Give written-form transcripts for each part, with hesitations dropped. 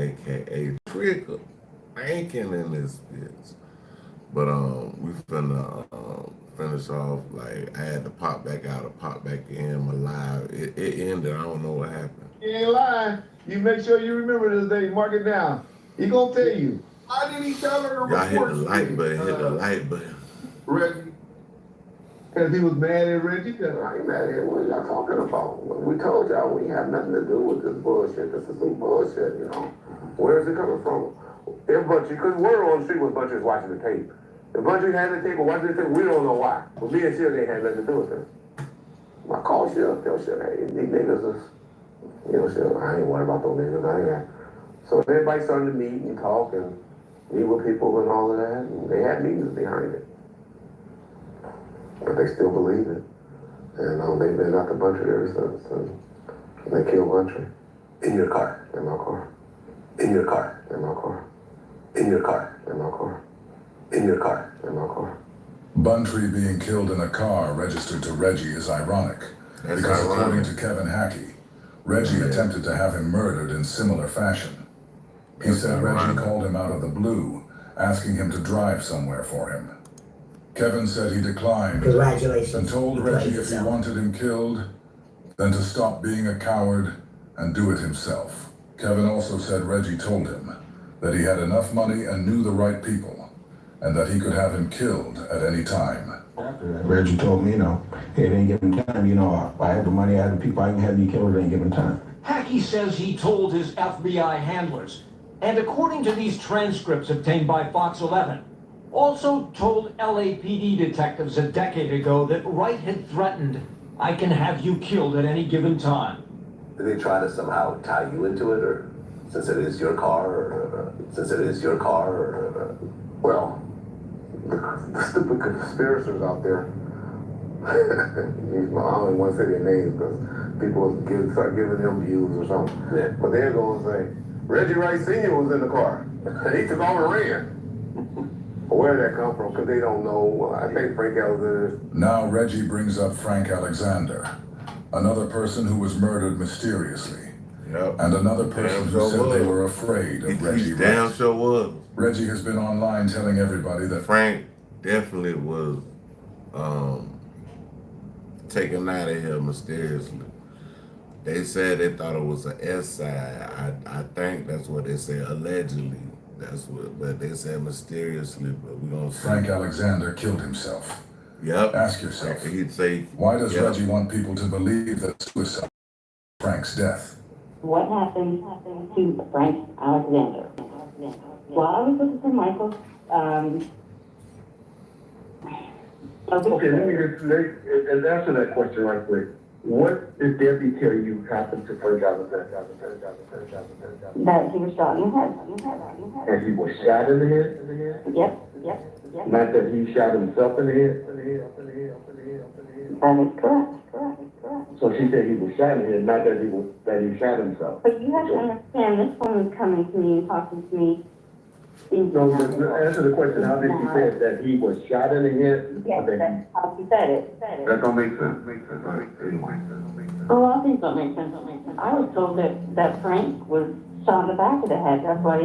aka Trigger, thinking in this bitch. But we finna finish off. Like I had to pop back out or pop back in my live. It ended. I don't know what happened. You ain't lying. You make sure you remember this day. Mark it down. He gonna tell you. Why did he tell her to Y'all hit report the to like me? button. Hit the like button. Reggie. Because he was mad at Reggie. I ain't mad at him. What y'all talking about? We told y'all we have nothing to do with this bullshit. This is some bullshit, you know. Where's it coming from? If Bunchy, because we're on the street when Bunchy's watching the tape. If Bunchy had the tape or watching the tape, we don't know why. But me and Shiv, they had nothing to do with it. I call Shiv, tell Shiv, hey, these niggas is, you know, Shiv, I ain't worried about those niggas. I ain't got. So everybody started to meet and talk and meet with people and all of that. And they had meetings behind it. But they still believe it. And they've been out the Bunchy ever since. And they killed Bunchy. In your car, in my car. In your car, in my car. In your car, in my car. In your car, in my car. Buntree being killed in a car registered to Reggie is ironic. That's because ironic. according to Kevin Hackey, Reggie attempted to have him murdered in similar fashion. He said Reggie called him out of the blue, asking him to drive somewhere for him. Kevin said he declined and told Reggie if he wanted him killed, then to stop being a coward and do it himself. Kevin also said Reggie told him that he had enough money and knew the right people, and that he could have him killed at any time. Reggie told me, you know, hey, it ain't giving time, you know, I have the money, I have the people, I can have you killed, it ain't giving time. Hackey says he told his FBI handlers, and according to these transcripts obtained by Fox 11, also told LAPD detectives a decade ago that Wright had threatened, I can have you killed at any given time. Did they try to somehow tie you into it, or since it is your car, Well, the stupid conspirators out there. I don't even want to say their names because people start giving them views or something. Yeah. But they're going to say, Reggie Wright Sr. was in the car. And he took off and ran. Where did that come from? Because they don't know. I think Frank Alexander. Now Reggie brings up Frank Alexander, another person who was murdered mysteriously. Yep. And another person who said they were afraid of Reggie Wright. Damn sure was. Reggie has been online telling everybody that Frank definitely was taken out of here mysteriously. They said they thought it was an S side. I think that's what they said, allegedly. That's what, but they said mysteriously, but we don't see. Frank Alexander killed himself. Yep. Ask yourself, He'd say, why does Reggie want people to believe that suicide was Frank's death? What happened to Frank Alexander? While I was looking for Michael, Okay, let me just answer that question right quick. What did Debbie tell you happened to Frank Alexander? that he was shot in the head. And he was shot in the head? Yep. Not that he shot himself in the head? That is correct. So she said he was shot in the head, not that he shot himself. But you have to understand, this woman's coming to me and talking to me. No, answer the question, how did she say it, that he was shot in the head? Yes, that's how she said it. That don't make sense. Oh, I think that makes sense. I was told that Frank was shot in the back of the head. That's why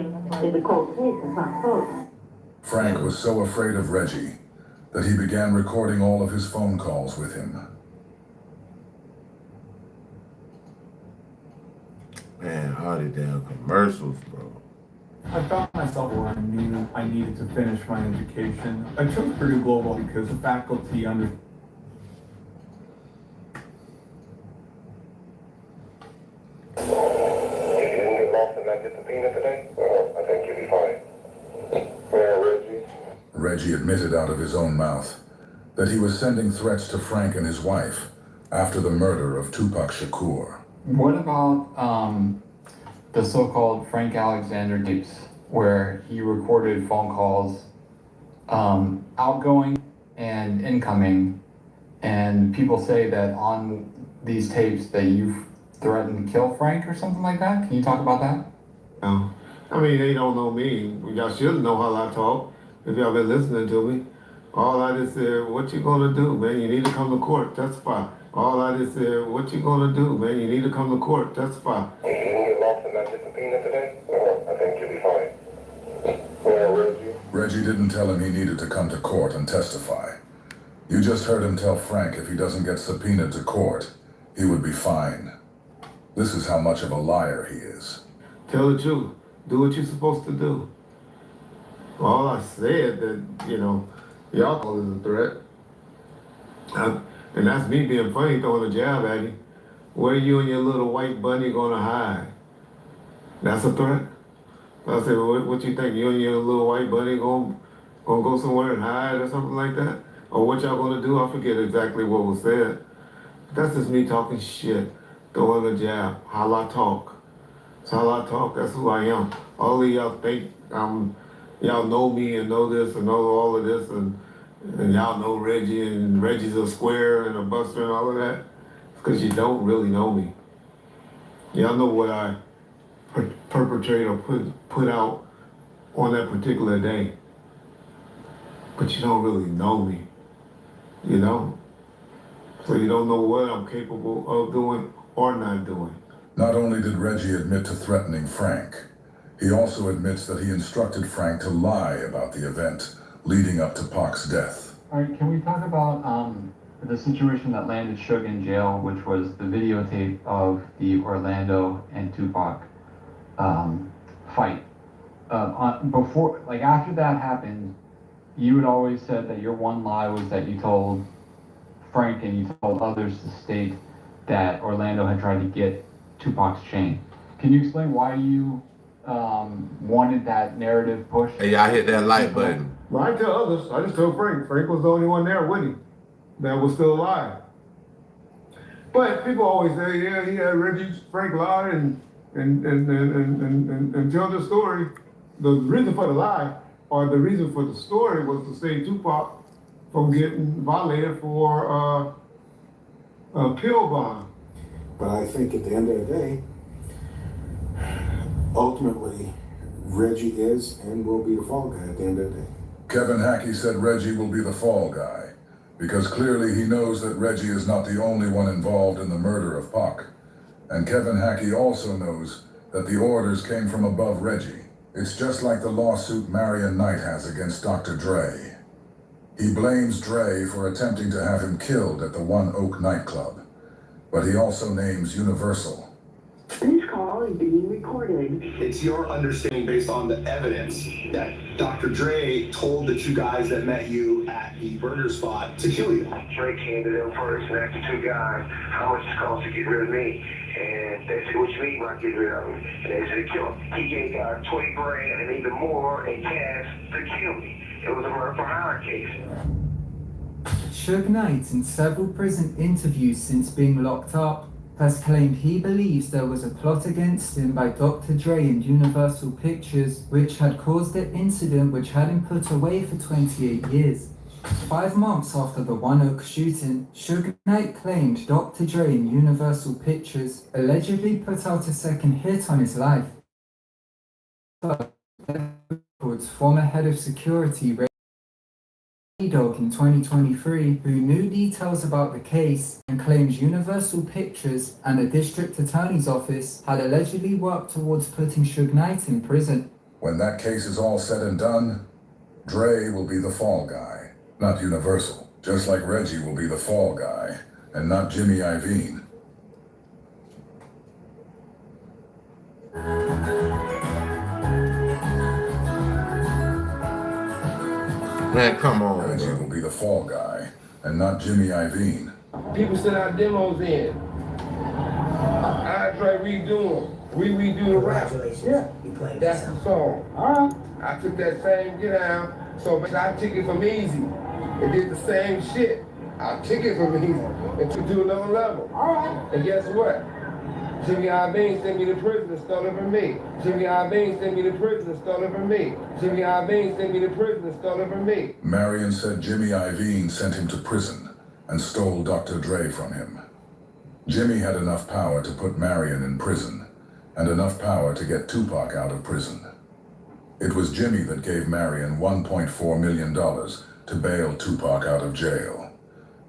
it's a cold case. It's not closed. Frank was so afraid of Reggie that he began recording all of his phone calls with him. man, all the damn commercials, bro. I found myself where I needed to finish my education. I chose Purdue Global because the faculty under. Reggie admitted out of his own mouth that he was sending threats to Frank and his wife after the murder of Tupac Shakur. What about the so-called Frank Alexander tapes, where he recorded phone calls, outgoing and incoming, and people say that on these tapes that you've threatened to kill Frank or something like that? Can you talk about that? No. I mean, they don't know me. Y'all should know how I talk if y'all been listening to me. All I just said, what you gonna do, man? You need to come to court, testify. All I just said, what you gonna do, man? You need to come to court, testify. You get lost in that subpoena today? Reggie didn't tell him he needed to come to court and testify. You just heard him tell Frank if he doesn't get subpoenaed to court, he would be fine. This is how much of a liar he is. Tell the truth. Do what you're supposed to do. All I said that, y'all call it a threat. And that's me being funny, throwing a jab at you. Where you and your little white bunny gonna hide? That's a threat? I said, well, what you think? You and your little white bunny gonna go somewhere and hide or something like that? Or what y'all gonna do? I forget exactly what was said. That's just me talking shit, throwing a jab, how I talk. That's how I talk, that's who I am. All of y'all think y'all know me and know this and know all of this and y'all know Reggie and Reggie's a square and a buster and all of that. It's because you don't really know me. Y'all know what I perpetrate or put out on that particular day. But you don't really know me. You don't. So you don't know what I'm capable of doing or not doing. Not only did Reggie admit to threatening Frank, he also admits that he instructed Frank to lie about the event leading up to Pac's death. All right, can we talk about the situation that landed Suge in jail, which was the videotape of the Orlando and Tupac fight? Before, like after that happened, you had always said that your one lie was that you told Frank and you told others to state that Orlando had tried to get Tupac's chain. Can you explain why you wanted that narrative push? Hey, y'all hit that like button. Well, I tell others. I just told Frank. Frank was the only one there with him that was still alive. But people always say, yeah, Reggie, Frank lied and tell the story. The reason for the lie or the reason for the story was to save Tupac from getting violated for a pill bond. But I think at the end of the day, ultimately, Reggie is and will be the fall guy at the end of the day. Kevin Hackey said Reggie will be the fall guy, because clearly he knows that Reggie is not the only one involved in the murder of Pac. And Kevin Hackey also knows that the orders came from above Reggie. It's just like the lawsuit Marion Knight has against Dr. Dre. He blames Dre for attempting to have him killed at the One Oak nightclub, but he also names Universal. This call is being recorded. It's your understanding based on the evidence that Dr. Dre told the two guys that met you at the burger spot to kill you. Dre came to them first and asked the two guys how much it costs to get rid of me. And they said, what you mean by get rid of him? And they said, kill him. He gave guys 20 grand and even more in cash to kill me. It was a murder for hire case. Suge Knight, in several prison interviews since being locked up, has claimed he believes there was a plot against him by Dr. Dre and Universal Pictures, which had caused the incident which had him put away for 28 years. 5 months after the One Oak shooting, Suge Knight claimed Dr. Dre and Universal Pictures allegedly put out a second hit on his life. Former head of security Dog in 2023, who knew details about the case and claims Universal Pictures and the district attorney's office had allegedly worked towards putting Suge Knight in prison. When that case is all said and done, Dre will be the fall guy, not Universal, just like Reggie will be the fall guy and not Jimmy Iovine. Man, come on, Reggie bro. will be the fall guy and not Jimmy Iovine. People send out demos in. I try redo them. We redo the rap. Yeah, that's the song. All right. I took that same get out, so I took it from Easy and did the same shit. I took it from Easy and took it to another level. All right. And guess what? Jimmy Iovine sent me to prison and stole it from me. Jimmy Iovine sent me to prison and stole it from me. Jimmy Iovine sent me to prison and stole it from me. Marion said Jimmy Iovine sent him to prison and stole Dr. Dre from him. Jimmy had enough power to put Marion in prison and enough power to get Tupac out of prison. It was Jimmy that gave Marion $1.4 million to bail Tupac out of jail.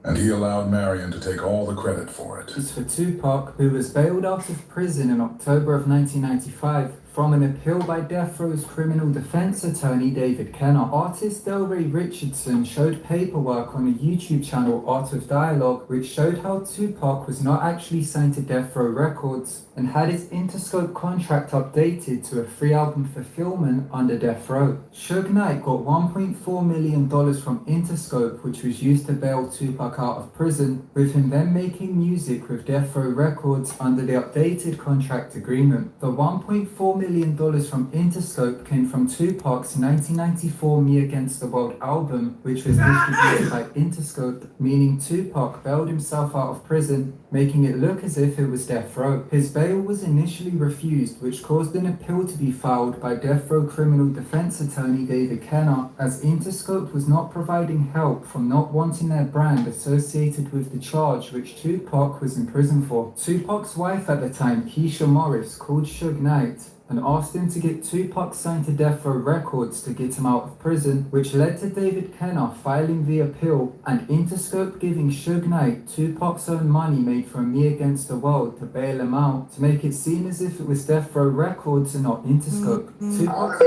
And he allowed Marion to take all the credit for it. It's for Tupac, who was bailed out of prison in October of 1995 from an appeal by Death Row's criminal defense attorney David Kenner. Artist Delray Richardson showed paperwork on a YouTube channel, Art of Dialogue, which showed how Tupac was not actually signed to Death Row Records and had his Interscope contract updated to a 3-album fulfillment under Death Row. Suge Knight got $1.4 million from Interscope, which was used to bail Tupac out of prison, with him then making music with Death Row Records under the updated contract agreement. The $1.4 million from Interscope came from Tupac's 1994 Me Against the World album, which was distributed by Interscope, meaning Tupac bailed himself out of prison, making it look as if it was Death Row. His bail was initially refused, which caused an appeal to be filed by Death Row criminal defense attorney David Kenner, as Interscope was not providing help from not wanting their brand associated with the charge which Tupac was in prison for. Tupac's wife at the time, Keisha Morris, called Suge Knight and asked him to get Tupac signed to Death Row Records to get him out of prison, which led to David Kenner filing the appeal and Interscope giving Suge Knight Tupac's own money made from Me Against the World to bail him out, to make it seem as if it was Death Row Records and not Interscope. Tupac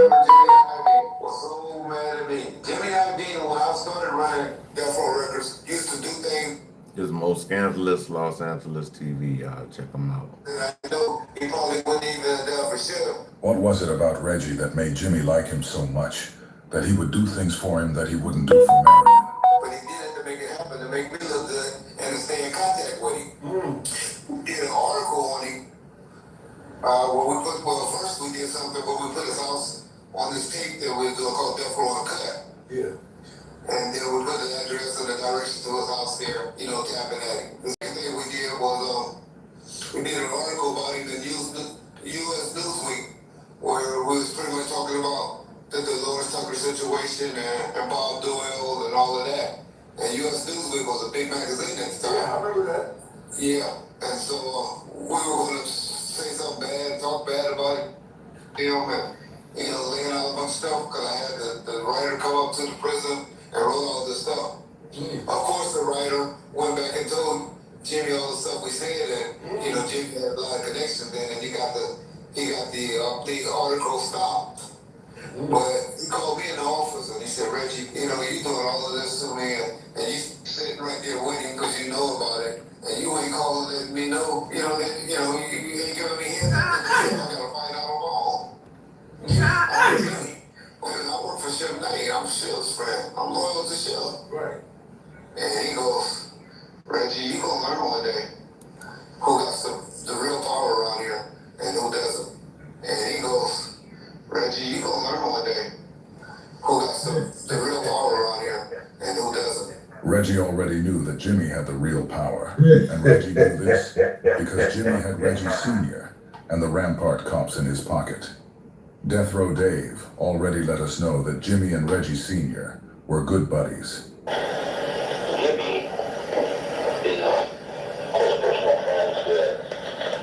was so mad at me. Jimmy Iovine, when I started running Death Row Records, used to do things. His most scandalous Los Angeles TV, y'all. Check him out. I know he probably wouldn't even for shit. What was it about Reggie that made Jimmy like him so much, that he would do things for him that he wouldn't do for Marion? But he did it to make it happen, to make me look good, and to stay in contact with him. We did an article on him. First we did something where we put his house on this tape that we were doing called Death Row Uncut. Yeah. And then we put the address and the direction to his house there, tapping at him. The second thing we did was we did an article about him in U.S. Newsweek, where we was pretty much talking about the Dolores Tucker situation and Bob Doyle and all of that. And U.S. Newsweek was a big magazine at the time. Yeah, I remember that. Yeah, and so we were going to say something bad, talk bad about him, and laying out a bunch of stuff, because I had the writer come up to the prison and wrote all this stuff. Of course, the writer went back and told Jimmy all the stuff we said, and Jimmy had a lot of connections then, and he got the article stopped. But he called me in the office and he said, Reggie, you doing all of this to me, and you sitting right there waiting because you know about it, and you ain't calling letting me know, you ain't giving me hints. I gotta find out all. I work for Suge Knight. I'm Suge's friend. I'm loyal to Suge. Right. And he goes, Reggie, you gonna learn one day who got the real power around here and who doesn't. And he goes, Reggie, you gonna learn one day who got the real power around here and who doesn't. Reggie already knew that Jimmy had the real power, and Reggie knew this because Jimmy had Reggie Sr. and the Rampart cops in his pocket. Death Row Dave already let us know that Jimmy and Reggie Sr. were good buddies. Jimmy is close personal friends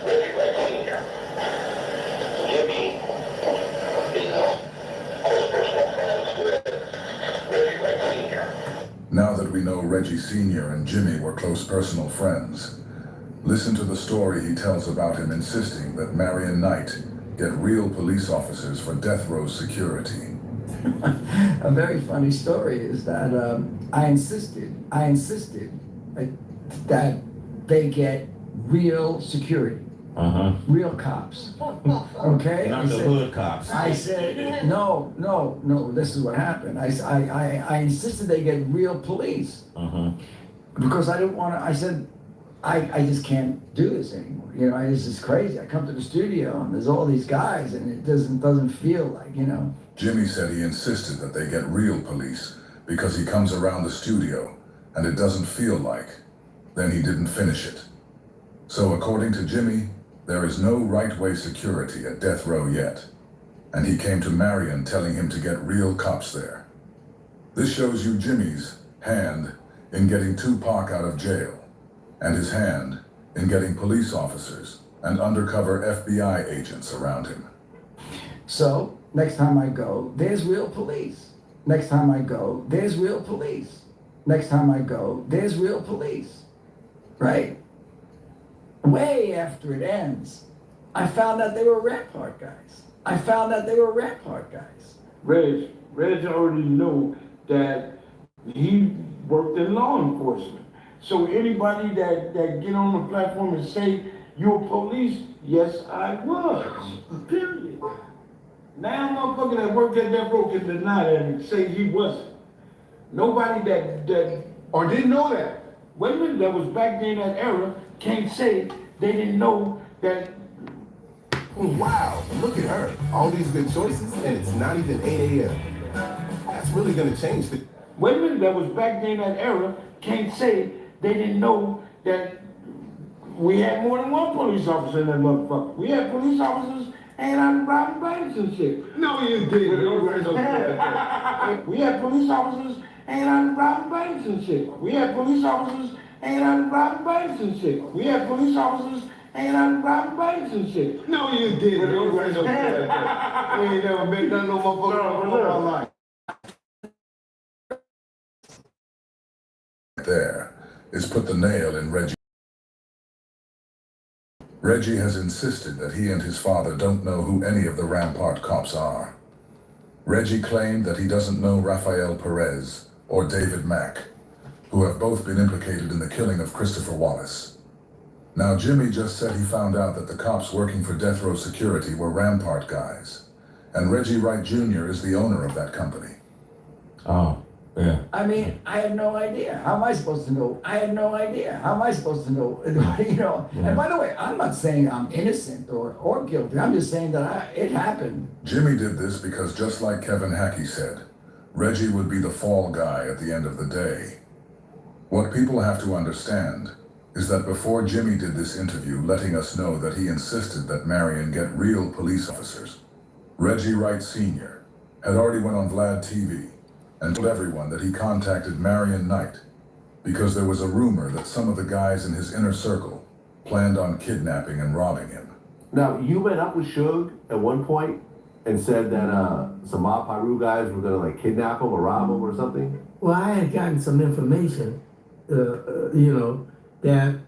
with Reggie Sr. Jimmy is close personal friends with Reggie Sr. Now that we know Reggie Sr. and Jimmy were close personal friends, listen to the story he tells about him insisting that Marion Knight get real police officers for Death Row security. A very funny story is that I insisted that they get real security, real cops. Okay, not the hood cops. I said no. This is what happened. I insisted they get real police because I didn't want to. I said I just can't do this anymore. This is crazy. I come to the studio and there's all these guys and it doesn't feel like, Jimmy said he insisted that they get real police because he comes around the studio and it doesn't feel like. Then he didn't finish it. So according to Jimmy, there is no right-way security at Death Row yet. And he came to Marion telling him to get real cops there. This shows you Jimmy's hand in getting Tupac out of jail, and his hand in getting police officers and undercover FBI agents around him. So, next time I go, there's real police. Next time I go, there's real police. Next time I go, there's real police. Right? Way after it ends, I found out they were Rampart guys. I found out they were Rampart guys. Reg already knew that he worked in law enforcement. So anybody that get on the platform and say you're police, yes, I was. Period. Now motherfucker that worked at that road can deny that and say he wasn't. Nobody that or didn't know that. Women that was back in that era can't say they didn't know that. Wow, look at her. All these good choices, and it's not even 8 a.m. That's really gonna change the... Women that was back in that era can't say they didn't know that we had more than one police officer in that motherfucker. We had police officers and I'm robbing banks and shit. No, you didn't. We had police officers and I'm robbing banks and shit. We had police officers and I'm robbing banks and shit. We had police officers and I'm robbing banks and shit. No, you didn't. We ain't never been done no motherfucker in our life. There is put the nail in Reggie. Reggie has insisted that he and his father don't know who any of the Rampart cops are. Reggie claimed that he doesn't know Rafael Perez or David Mack, who have both been implicated in the killing of Christopher Wallace. Now, Jimmy just said he found out that the cops working for Death Row Security were Rampart guys, and Reggie Wright Jr. is the owner of that company. Oh, yeah. I mean, I had no idea. How am I supposed to know? I had no idea. How am I supposed to know? You know. Yeah. And by the way, I'm not saying I'm innocent or guilty. I'm just saying that it happened. Jimmy did this because, just like Kevin Hackey said, Reggie would be the fall guy at the end of the day. What people have to understand is that before Jimmy did this interview letting us know that he insisted that Marion get real police officers, Reggie Wright Sr. had already went on Vlad TV and told everyone that he contacted Marion Knight because there was a rumor that some of the guys in his inner circle planned on kidnapping and robbing him. Now, you went up with Suge at one point and said that some Mob Piru guys were gonna like kidnap him or rob him or something? Well, I had gotten some information, that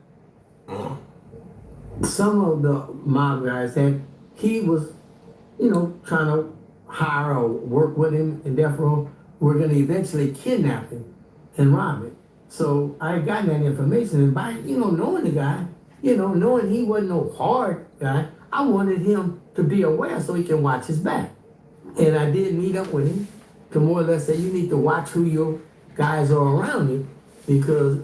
some of the mob guys that he was, trying to hire or work with him in Death Row were going to eventually kidnap him and rob him. So I had gotten that information, and by, knowing the guy, knowing he wasn't no hard guy, I wanted him to be aware so he can watch his back. And I did meet up with him to more or less say, you need to watch who your guys are around you, because,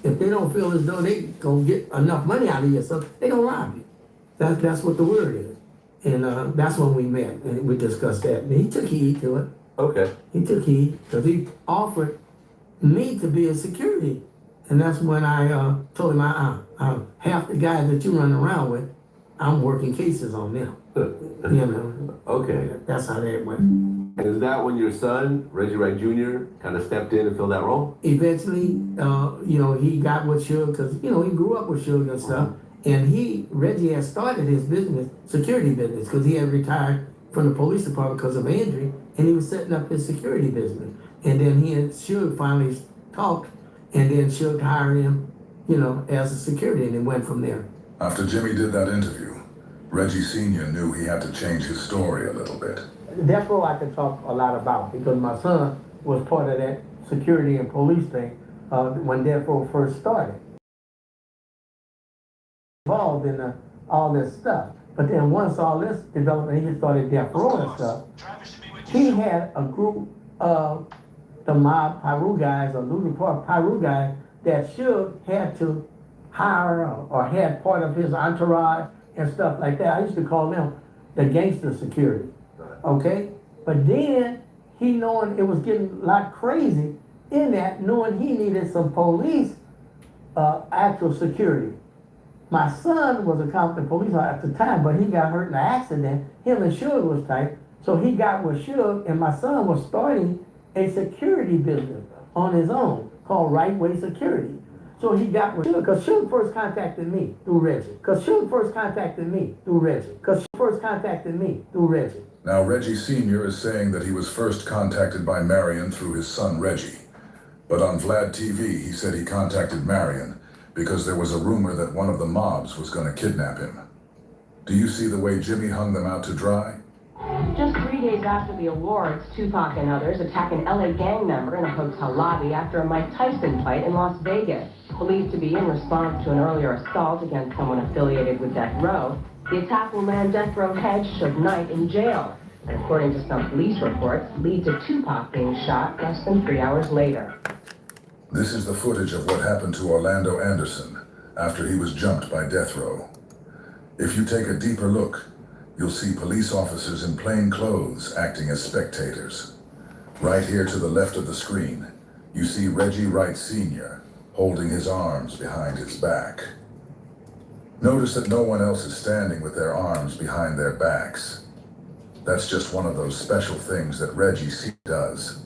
if they don't feel as though they gonna get enough money out of you, so they gonna rob you. That's what the word is. And that's when we met and we discussed that. And he took heed to it. Okay. He took heed because he offered me to be a security. And that's when I told him, half the guys that you run around with, I'm working cases on them. Okay. That's how that went. And is that when your son, Reggie Wright Jr., kind of stepped in and filled that role? Eventually, he got with Suge because, he grew up with Suge and stuff. And Reggie had started his business, security business, because he had retired from the police department because of injury, and he was setting up his security business. And then he and Suge finally talked, and then Suge hired him, as a security, and it went from there. After Jimmy did that interview, Reggie Sr. knew he had to change his story a little bit. That's what I can talk a lot about, because my son was part of that security and police thing when Death Row first started. Involved in all this stuff. But then once all this developed and he started Death Row and stuff, he had a group of the Mob Piru guys, or Lulu Park Piru guys, that Suge had to hire or had part of his entourage and stuff like that. I used to call them the gangster security. Okay? But then he, knowing it was getting a lot crazy in that, knowing he needed some police actual security. My son was a competent police officer at the time, but he got hurt in an accident. Him and Suge was tight. So he got with Suge, and my son was starting a security business on his own called Right Way Security. So he got with Suge, because Suge first contacted me through Reggie. Now, Reggie Sr. is saying that he was first contacted by Marion through his son Reggie. But on Vlad TV, he said he contacted Marion because there was a rumor that one of the mobs was going to kidnap him. Do you see the way Jimmy hung them out to dry? Just 3 days after the awards, Tupac and others attack an LA gang member in a hotel lobby after a Mike Tyson fight in Las Vegas. Believed to be in response to an earlier assault against someone affiliated with Death Row, the attack will land Death Row head Suge Knight in jail, and according to some police reports, lead to Tupac being shot less than 3 hours later. This is the footage of what happened to Orlando Anderson after he was jumped by Death Row. If you take a deeper look, you'll see police officers in plain clothes acting as spectators. Right here to the left of the screen, you see Reggie Wright Sr. holding his arms behind his back. Notice that no one else is standing with their arms behind their backs. That's just one of those special things that Reggie C. does.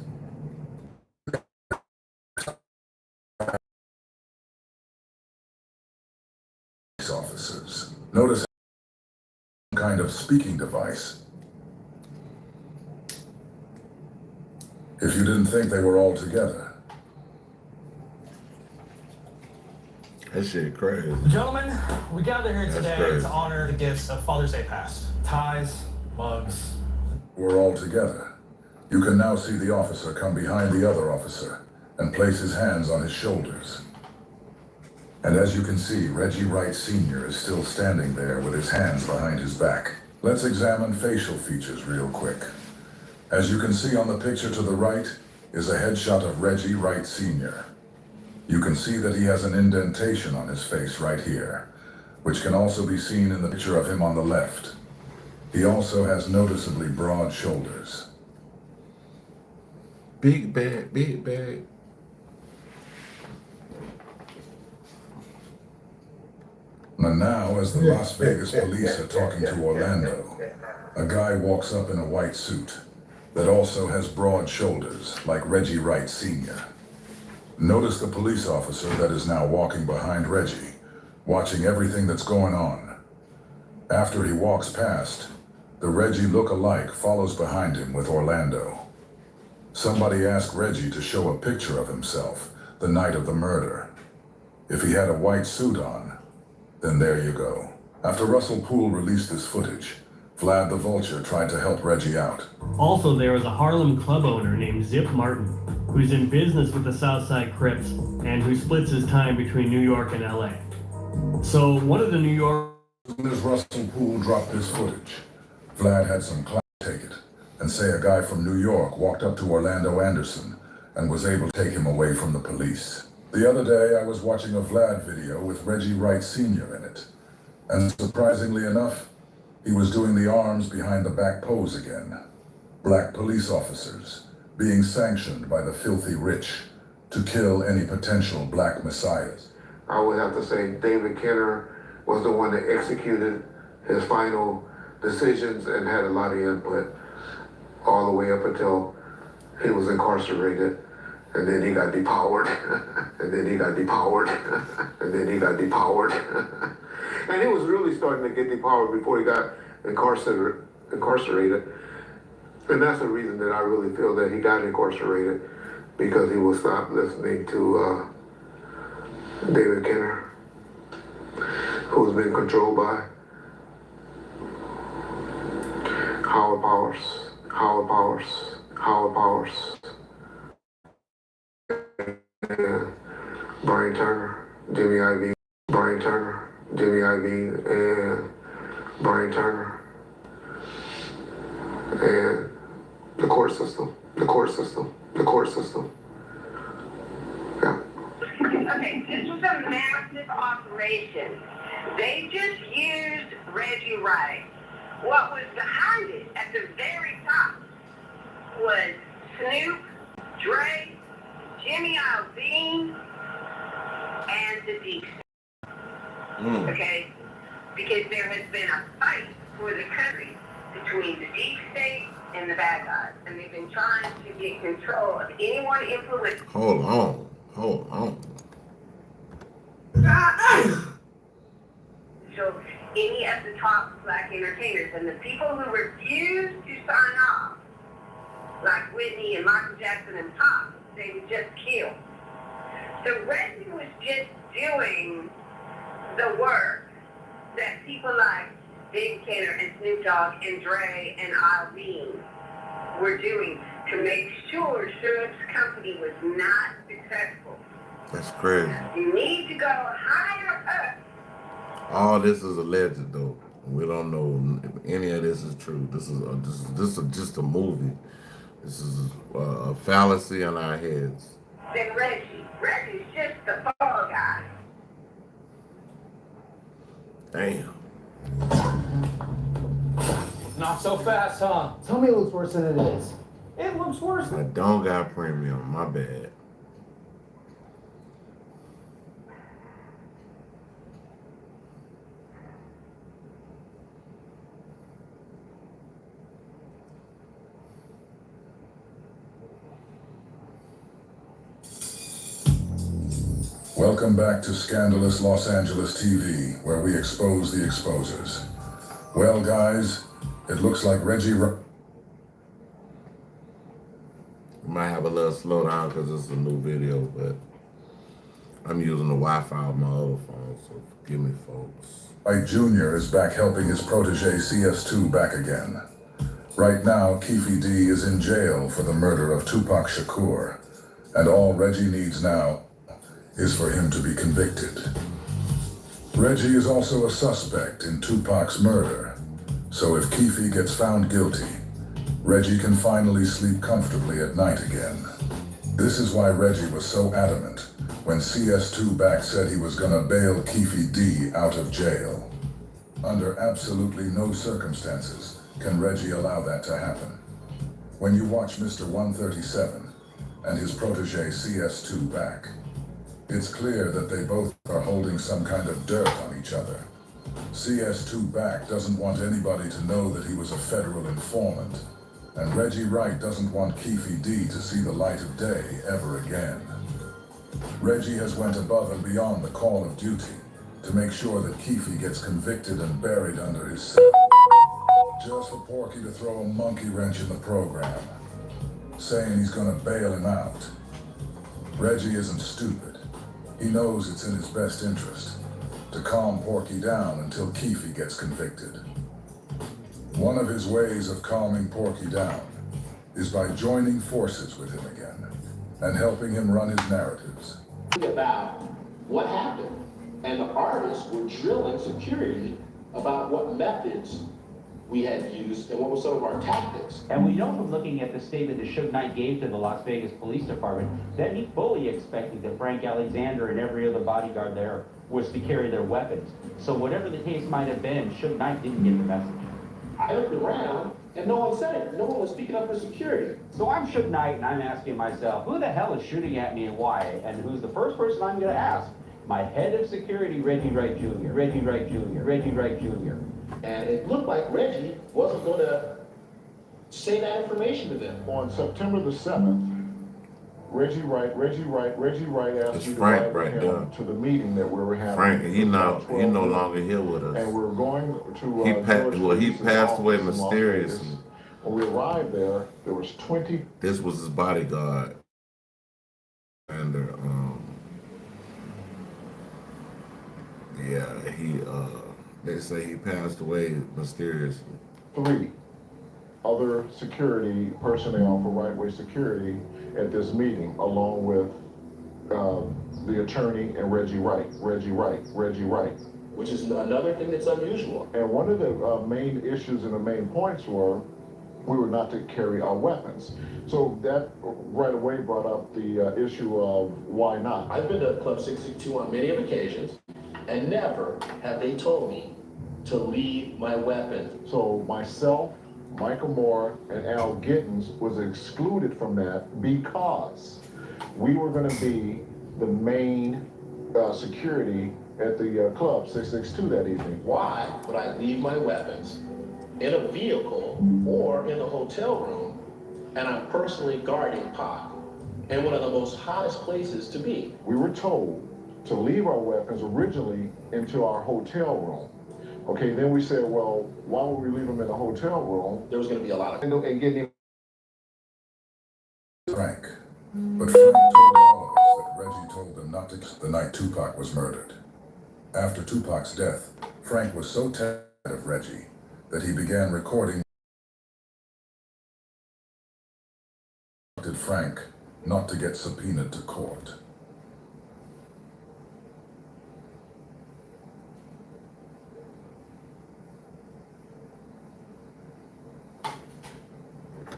Officers. Notice some kind of speaking device. If you didn't think they were all together. That shit crazy. Gentlemen, we gather here That's today crazy. to honor the gifts of Father's Day past. Ties, mugs. We're all together. You can now see the officer come behind the other officer and place his hands on his shoulders. And as you can see, Reggie Wright Sr. is still standing there with his hands behind his back. Let's examine facial features real quick. As you can see on the picture to the right is a headshot of Reggie Wright Sr. You can see that he has an indentation on his face right here, which can also be seen in the picture of him on the left. He also has noticeably broad shoulders. Big bag, big bag. And now, as the Las Vegas police are talking to Orlando, a guy walks up in a white suit that also has broad shoulders, like Reggie Wright Sr. Notice the police officer that is now walking behind Reggie, watching everything that's going on. After he walks past, the Reggie look-alike follows behind him with Orlando. Somebody asked Reggie to show a picture of himself the night of the murder. If he had a white suit on, then there you go. After Russell Poole released this footage, Vlad the Vulture tried to help Reggie out. Also, there was a Harlem club owner named Zip Martin, who's in business with the Southside Crips and who splits his time between New York and LA. So one of the New York... As soon as Russell Poole dropped this footage, Vlad had some clout take it and say a guy from New York walked up to Orlando Anderson and was able to take him away from the police. The other day, I was watching a Vlad video with Reggie Wright Sr. in it, and surprisingly enough, he was doing the arms behind the back pose again. Black police officers being sanctioned by the filthy rich to kill any potential black messiahs. I would have to say David Kenner was the one that executed his final decisions and had a lot of input all the way up until he was incarcerated. And then he got depowered, and then he got depowered, and then he got depowered. And he was really starting to get depowered before he got incarcerated. And that's the reason that I really feel that he got incarcerated, because he will stop listening to David Kenner, who's been controlled by Howard Powers. Brian Turner, Jimmy Iovine, and Brian Turner, and the court system. Yeah. Okay, this was a massive operation. They just used Reggie Wright. What was behind it at the very top was Snoop, Dre, Jimmy Iovine, and the Deep State. Okay? Because there has been a fight for the country between the Deep State and the bad guys. And they've been trying to get control of anyone influenced. Hold on. So any of the top black entertainers and the people who refused to sign off, like Whitney and Michael Jackson and Pop, they would just kill. So Reggie was just doing the work that people like Big Tanner and Snoop Dogg and Dre and Eileen were doing to make sure Suge's company was not successful. That's crazy. You need to go higher up. All this is alleged, though. We don't know if any of this is true. This is just a movie. This is a fallacy in our heads. Then Reggie. Reggie's just the fall guy. Damn. Not so fast, huh? Tell me it looks worse than it is. It looks worse I than... don't got premium. My bad. Welcome back to Scandalous Los Angeles TV, where we expose the exposers. Well, guys, it looks like Reggie... We might have a little slowdown because it's a new video, but I'm using the Wi-Fi on my other phone, so forgive me, folks. Wright Jr. is back helping his protege CS2 back again. Right now, Keefe D is in jail for the murder of Tupac Shakur, and all Reggie needs now is for him to be convicted. Reggie is also a suspect in Tupac's murder, so if Keefe gets found guilty, Reggie can finally sleep comfortably at night again. This is why Reggie was so adamant when CS2 back said he was gonna bail Keefe D out of jail. Under absolutely no circumstances can Reggie allow that to happen. When you watch Mr. 137 and his protege CS2 back, it's clear that they both are holding some kind of dirt on each other. CS2 back doesn't want anybody to know that he was a federal informant, and Reggie Wright doesn't want Keefe D to see the light of day ever again. Reggie has went above and beyond the call of duty to make sure that Keefe gets convicted and buried under his cell, just for Porky to throw a monkey wrench in the program, saying he's gonna bail him out. Reggie isn't stupid. He knows it's in his best interest to calm Porky down until Keefe gets convicted. One of his ways of calming Porky down is by joining forces with him again and helping him run his narratives. About what happened, and the artists were drilling security about what methods we had used and what were some of our tactics. And we know from looking at the statement that Suge Knight gave to the Las Vegas Police Department that he fully expected that Frank Alexander and every other bodyguard there was to carry their weapons. So whatever the case might have been, Suge Knight didn't get the message. I looked around and no one said it. No one was speaking up for security. So I'm Suge Knight and I'm asking myself, who the hell is shooting at me and why? And who's the first person I'm going to ask? My head of security, Reggie Wright Jr., Reggie Wright Jr., Reggie Wright Jr. And it looked like Reggie wasn't going to say that information to them. On September the 7th, Reggie Wright asked you to Frank invite right him there. to the meeting that we were having. Frank, he no longer here with us. And we're going to he passed away mysteriously. When we arrived there, there was 20. This was his bodyguard. And they say he passed away mysteriously. 3 other security personnel for Right Way Security at this meeting, along with the attorney and Reggie Wright. Which is another thing that's unusual. And one of the main issues and the main points were we were not to carry our weapons. So that right away brought up the issue of why not. I've been to Club 662 on many occasions, and never have they told me to leave my weapon. So myself, Michael Moore, and Al Gittins was excluded from that because we were going to be the main security at the Club 662 that evening. Why would I leave my weapons in a vehicle or in the hotel room, and I'm personally guarding Pac in one of the most hottest places to be? We were told to leave our weapons originally into our hotel room. Okay, then we said, well, why would we leave them in the hotel room? There was going to be a lot of... And getting Frank. But Frank told all of us that Reggie told them not to the night Tupac was murdered. After Tupac's death, Frank was so of Reggie that he began recording Frank not to get subpoenaed to court.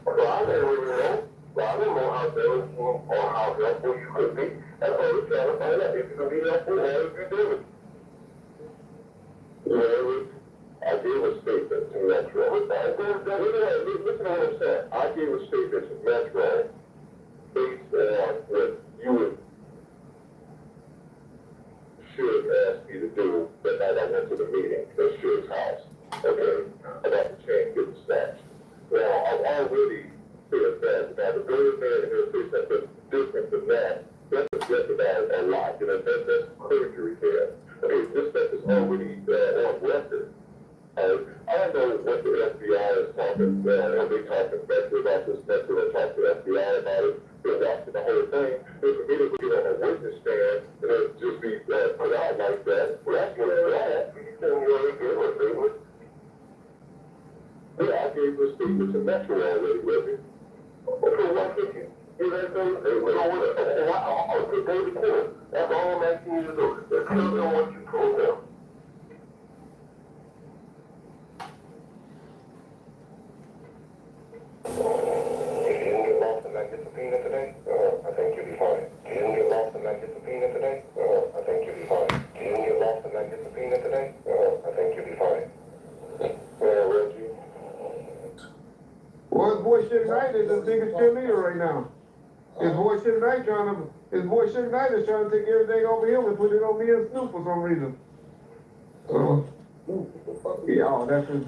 I didn't know how those or how helpful you could be. That's why we're trying to find out if you can be helpful or if you do. I gave a statement to Metro. Listen to what I'm saying. I gave a statement to Metro based on what you should ask me to do the night I went to the meeting at Shug's house. Okay? About the change of the statute. Well, I've already said that. Now, the very man in here says something different than that. That's jeopardized a lot. You know, that's perjury there. Okay, this stuff is already on record. I don't know what the FBI is talking about. Are they talking better about this method or talk to the FBI about it? They're watching the whole thing. But for me to be on a witness stand and then just be put out like that, well, that's what they're at. Yeah, I gave this statement to Metro already, Reggie. Okay, why can't you do that thing? I'll put David Court. That's all I'm asking you to do. If you don't know what you told them. If you didn't get lost and not get subpoenaed today, I think you'll be fine. If you didn't get lost and not get subpoenaed today, I think you'll be fine. If you didn't get lost and not get subpoenaed today, I think you'll be fine. Reggie. Well, his boy Suge Knight is the biggest cheerleader right now. His boy Suge Knight is trying to take everything over him and put it on me and Snoop for some reason. Yeah, that's his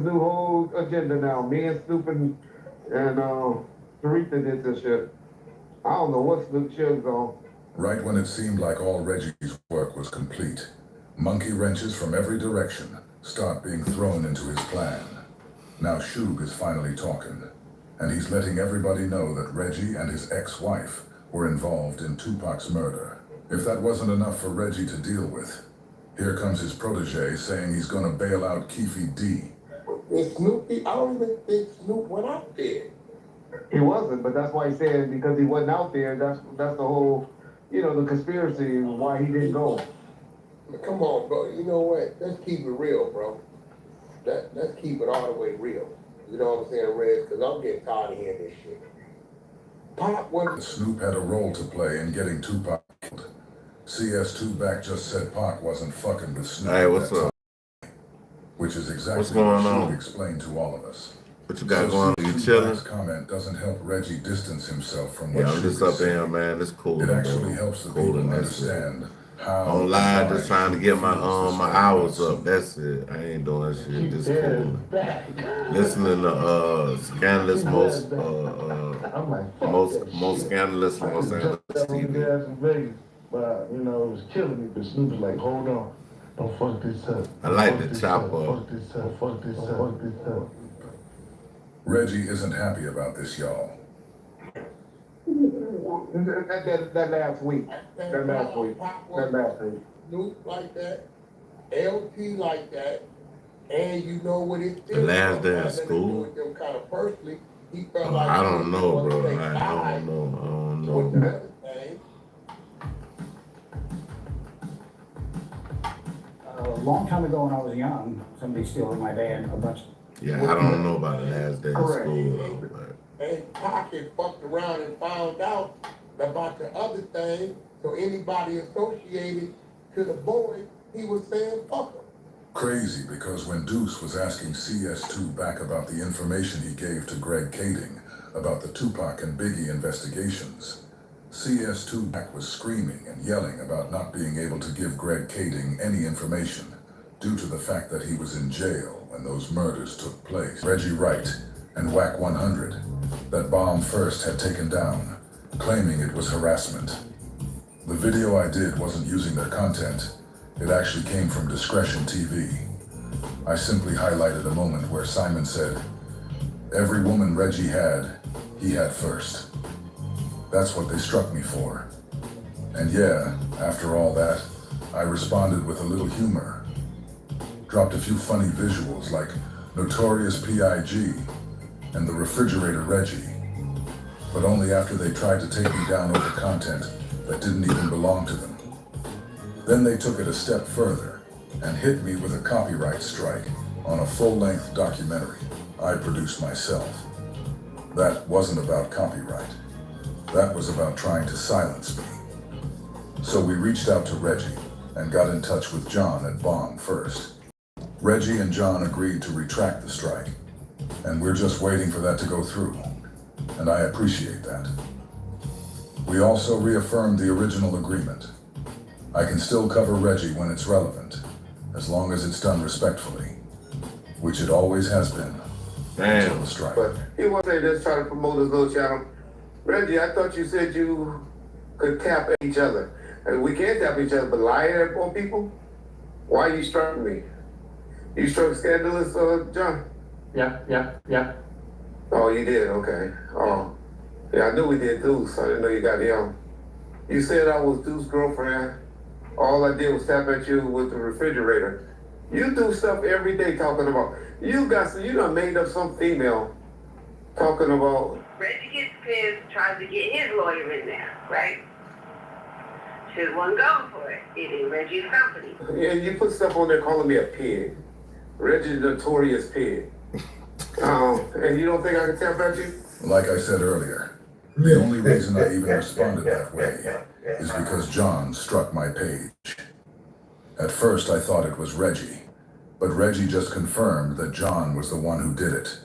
new whole agenda now. Me and Snoop and Teresa did this shit. I don't know what Snoop Suge's on. Right when it seemed like all Reggie's work was complete, monkey wrenches from every direction start being thrown into his plan. Now Suge is finally talking, and he's letting everybody know that Reggie and his ex-wife were involved in Tupac's murder. If that wasn't enough for Reggie to deal with, here comes his protege saying he's gonna bail out Keefe D. Is Snoopy? I don't even think Snoop went out there. He wasn't, but that's why he said because he wasn't out there, that's the whole, the conspiracy why he didn't go. Come on, bro. You know what? Let's keep it real, bro. Let's keep it all the way real. You know what I'm saying, Reg? Because I'm getting tired of hearing this shit. Snoop had a role to play in getting Tupac killed. CS2 back just said Pac wasn't fucking with Snoop. Hey, what's up? Which is exactly what's going what on? Suge explained to all of us. What you got going on? You chilling? Comment doesn't help Reggie distance himself from what yeah, I'm Suge just up saying. there, man. It's cool. It actually helps the people understand how. On live, just trying to get my hours up. That's it. I ain't doing shit. Just cool. Listening to scandalous, most scandalous Los Angeles TV. But it was killing me. But Snoop was like, hold on, don't fuck this up. I like the chopper. Fuck this up. Fuck this up. Fuck this up. Reggie isn't happy about this, y'all. That last week. Snoop like that, LP like that, and you know what it The last day of school? Them kind of personally, he felt Oh, like I don't know, bro. I don't know. A long time ago when I was young, somebody stole my van, a bunch. Yeah, I don't know about the last day of school, though. But And Pocket fucked around and found out about the other thing, so anybody associated to the boy, he was saying fuck him. Crazy, because when Deuce was asking CS2 back about the information he gave to Greg Kading about the Tupac and Biggie investigations, CS2 back was screaming and yelling about not being able to give Greg Kading any information due to the fact that he was in jail when those murders took place. Reggie Wright and Whack 100, that Bomb First had taken down, claiming it was harassment. The video I did wasn't using their content. It actually came from Discretion TV. I simply highlighted a moment where Simon said, "Every woman Reggie had, he had first." That's what they struck me for. And yeah, after all that, I responded with a little humor. dropped a few funny visuals like Notorious P.I.G. and the Refrigerator Reggie, but only after they tried to take me down over content that didn't even belong to them. Then they took it a step further and hit me with a copyright strike on a full-length documentary I produced myself. That wasn't about copyright. That was about trying to silence me. So we reached out to Reggie and got in touch with John at Bong first. Reggie and John agreed to retract the strike, and we're just waiting for that to go through, and I appreciate that. We also reaffirmed the original agreement. I can still cover Reggie when it's relevant, as long as it's done respectfully, which it always has been. Until the strike. But he wants to just try to promote his little channel. Reggie, I thought you said you could tap each other. And we can't tap each other, but lying on people? Why you struck me? You struck Scandalous, John? Yeah. Oh, you did? Okay. Oh. Yeah, I knew we did Deuce. I didn't know you got him. You said I was Deuce's girlfriend. All I did was tap at you with the refrigerator. You do stuff every day talking about, you done made up some female talking about. Reggie gets pissed, tries to get his lawyer in there, right? Should one go for it. It ain't Reggie's company. Yeah, you put stuff on there calling me a pig. Reggie's notorious pig. And you don't think I can tap at you? Like I said earlier, the only reason I even responded that way is because John struck my page. At first I thought it was Reggie, but Reggie just confirmed that John was the one who did it.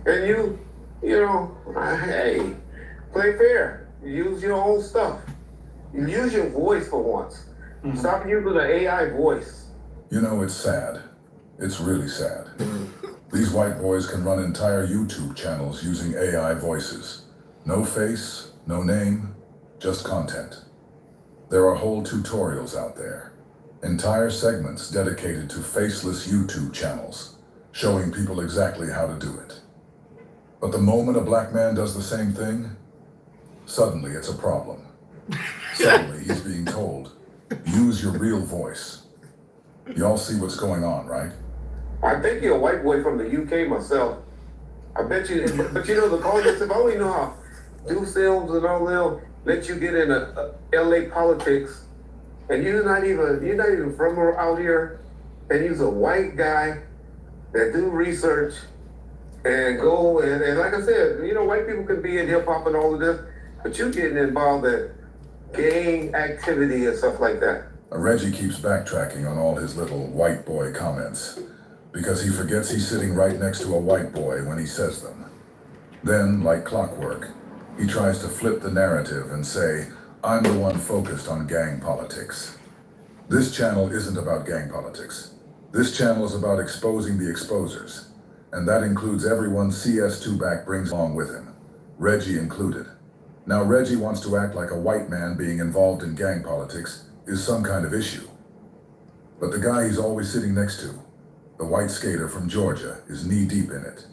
And you know, hey, play fair. Use your own stuff. Use your voice for once. Stop using the AI voice. You know, it's sad. It's really sad. These white boys can run entire YouTube channels using AI voices. No face, no name, just content. There are whole tutorials out there. Entire segments dedicated to faceless YouTube channels, showing people exactly how to do it. But the moment a black man does the same thing, suddenly it's a problem. Suddenly he's being told, use your real voice. Y'all see what's going on, right? I think you're a white boy from the UK myself. I bet you, but you know, the call yourself, I don't even know how Deuce Films and all them let you get into LA politics, and you're not even from out here, and you're a white guy that do research and go, and like I said, you know, white people can be in hip hop and all of this, but you getting involved in gang activity and stuff like that. Reggie keeps backtracking on all his little white boy comments, because he forgets he's sitting right next to a white boy when he says them. Then, like clockwork, he tries to flip the narrative and say, I'm the one focused on gang politics. This channel isn't about gang politics. This channel is about exposing the exposers, and that includes everyone CS2 back brings along with him, Reggie included. Now Reggie wants to act like a white man being involved in gang politics is some kind of issue. But the guy he's always sitting next to, the white skater from Georgia, is knee-deep in it.